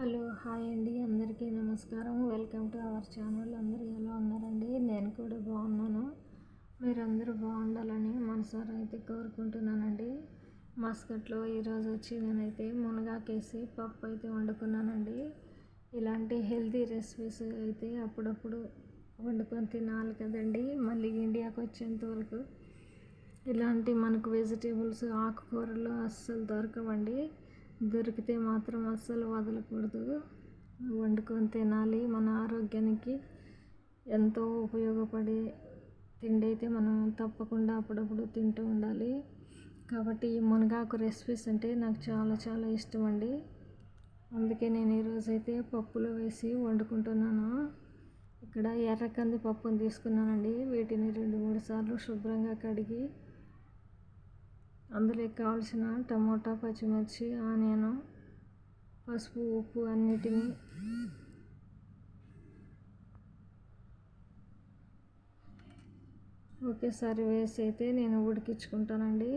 Hello hi అండి, అందరికీ నమస్కారం. Welcome to our channel. అందరూ ఎలా ఉన్నారండి? నేను కూడా బాగున్నాను. మీరందరూ బాగుండాలని మనసారా అయితే కోరుకుంటున్నానండి. మస్కట్లో ఈరోజు వచ్చి నేనైతే మునగాకేసి పప్పు అయితే వండుకున్నానండి. ఇలాంటి హెల్తీ రెసిపీస్ అయితే అప్పుడప్పుడు వండుకొని తినాలి కదండి. మళ్ళీ ఇండియాకి వచ్చేంత వరకు ఇలాంటి మనకు వెజిటేబుల్స్ ఆకుకూరలు అస్సలు దొరకవండి. దొరికితే మాత్రం అస్సలు వదలకూడదు, వండుకొని తినాలి. మన ఆరోగ్యానికి ఎంతో ఉపయోగపడే తిండి అయితే మనం తప్పకుండా అప్పుడప్పుడు తింటూ ఉండాలి. కాబట్టి ఈ మునగాకు రెసిపీస్ అంటే నాకు చాలా చాలా ఇష్టం అండి. అందుకే నేను ఈరోజైతే పప్పులో వేసి వండుకుంటున్నాను. ఇక్కడ ఎర్రకంది పప్పును తీసుకున్నానండి. వీటిని 2-3 సార్లు శుభ్రంగా కడిగి అందులోకి కావాల్సిన టమోటా, పచ్చిమిర్చి, ఆనియన్, పసుపు, ఉప్పు అన్నిటినీ ఒకేసారి వేసి అయితే నేను ఉడికించుకుంటానండి.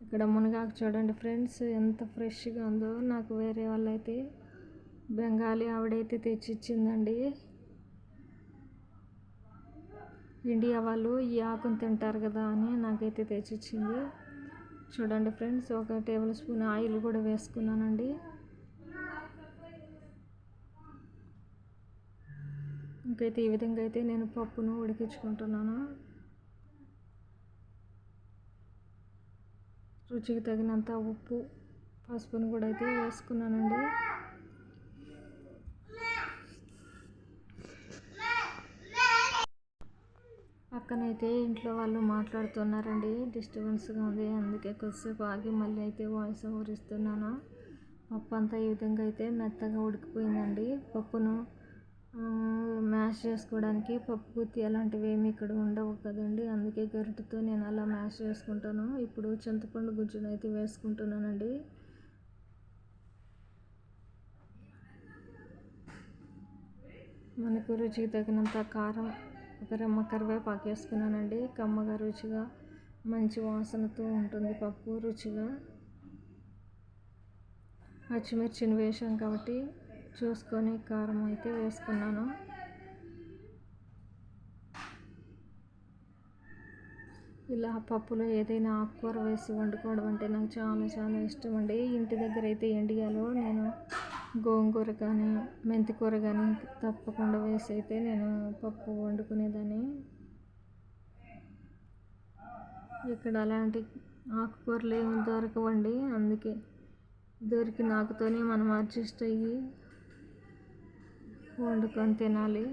ఇక్కడ మునగాకు చూడండి ఫ్రెండ్స్, ఎంత ఫ్రెష్గా ఉందో. నాకు వేరే వాళ్ళైతే బెంగాలీ ఆవిడైతే తెచ్చిచ్చిందండి. ఇండియా వాళ్ళు ఈ ఆకును తింటారు కదా అని నాకైతే తెచ్చిచ్చింది. చూడండి ఫ్రెండ్స్, 1 టేబుల్ స్పూన్ ఆయిల్ కూడా వేసుకున్నానండి. ఇంకైతే ఈ విధంగా అయితే నేను పప్పును ఉడికించుకుంటున్నాను. రుచికి తగినంత ఉప్పు, పసుపును కూడా అయితే వేసుకున్నానండి. పక్కనైతే ఇంట్లో వాళ్ళు మాట్లాడుతున్నారండి, డిస్టర్బెన్స్గా ఉంది. అందుకే కొద్దిసేపు ఆగి మళ్ళీ అయితే వాయిస్ ఓవర్ ఇస్తున్నాను. పప్పు అంతా ఈ విధంగా అయితే మెత్తగా ఉడికిపోయిందండి. పప్పును మ్యాష్ చేసుకోవడానికి పప్పు గుత్తి అలాంటివి ఏమి ఇక్కడ ఉండవు కదండి. అందుకే గరిటెతో నేను అలా మ్యాష్ చేసుకుంటాను. ఇప్పుడు చింతపండు గుజ్జును అయితే వేసుకుంటున్నానండి. మనకు రుచికి తగినంత కారం, 1 రెమ్మ కరివేపాకు వేసుకున్నానండి. కమ్మగా రుచిగా మంచి వాసనతో ఉంటుంది పప్పు రుచిగా. పచ్చిమిర్చిని వేసాం కాబట్టి చూసుకొని కారం అయితే వేసుకున్నాను. ఇలా పప్పులో ఏదైనా ఆకుకూర వేసి వండుకోవడం అంటే నాకు చాలా చాలా ఇష్టం అండి. ఇంటి దగ్గర అయితే ఇండియాలో నేను గోంగూర కానీ మెంతికూర కానీ తప్పకుండా వేసి అయితే నేను పప్పు వండుకునేదాన్ని. ఇక్కడ అలాంటి ఆకుకూరలు ఏమి దొరకవండి. అందుకే దొరికిన ఆకుతోనే మనం అడ్జస్ట్ అయ్యి వండుకొని తినాలి.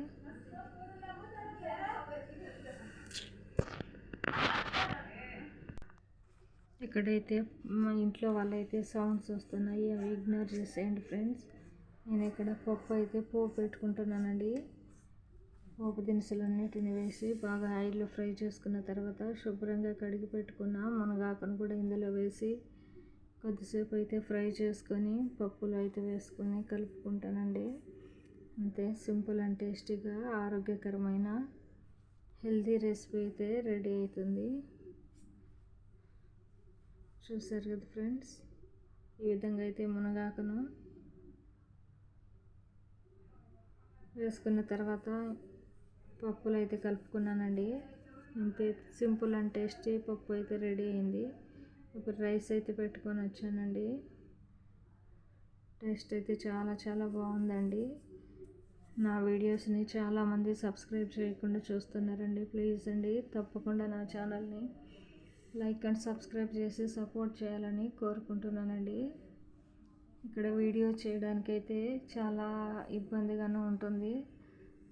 ఇక్కడైతే మా ఇంట్లో వాళ్ళైతే సౌండ్స్ వస్తున్నాయి, అవి ఇగ్నోర్ చేసేయండి ఫ్రెండ్స్. నేను ఇక్కడ పప్పు అయితే పోపు పెట్టుకుంటున్నానండి. పోపు దినుసులన్నిటిని వేసి బాగా ఆయిల్లో ఫ్రై చేసుకున్న తర్వాత శుభ్రంగా కడిగి పెట్టుకున్న మునగాకును కూడా ఇందులో వేసి కొద్దిసేపు అయితే ఫ్రై చేసుకొని పప్పులో అయితే వేసుకొని కలుపుకుంటానండి. అంతే, సింపుల్ అండ్ టేస్టీగా ఆరోగ్యకరమైన హెల్తీ రెసిపీ అయితే రెడీ అవుతుంది. చూసారు కదా ఫ్రెండ్స్, ఈ విధంగా అయితే మునగాకును వేసుకున్న తర్వాత పప్పులు అయితే కలుపుకున్నానండి. అంతే, సింపుల్ అండ్ టేస్టీ పప్పు అయితే రెడీ అయింది. ఇప్పుడు రైస్ అయితే పెట్టుకొని వచ్చానండి. టేస్ట్ అయితే చాలా చాలా బాగుందండి. నా వీడియోస్ని చాలామంది సబ్స్క్రైబ్ చేయకుండా చూస్తున్నారండి. ప్లీజ్ అండి, తప్పకుండా నా ఛానల్ని లైక్ అండ్ సబ్స్క్రైబ్ చేసి సపోర్ట్ చేయాలని కోరుకుంటున్నానండి. ఇక్కడ వీడియో చేయడానికైతే చాలా ఇబ్బందిగానే ఉంటుంది.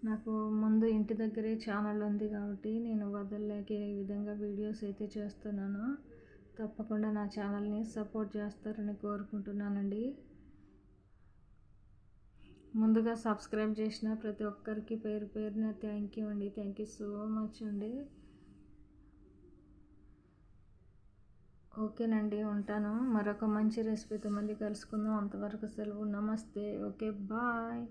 నాకు ముందు ఇంటి దగ్గరే ఛానల్ ఉంది కాబట్టి నేను వదలలేక ఈ విధంగా వీడియోస్ అయితే చేస్తున్నాను. తప్పకుండా నా ఛానల్ని సపోర్ట్ చేస్తారని కోరుకుంటున్నానండి. ముందుగా సబ్స్క్రైబ్ చేసిన ప్రతి ఒక్కరికి పేరు పేరున థ్యాంక్ యూ అండి. థ్యాంక్ యూ సో మచ్ అండి. ఓకేనండి, ఉంటాను. మరొక మంచి రెసిపీతో మళ్ళీ కలుసుకుందాం. అంతవరకు సెలవు. నమస్తే. Okay, bye.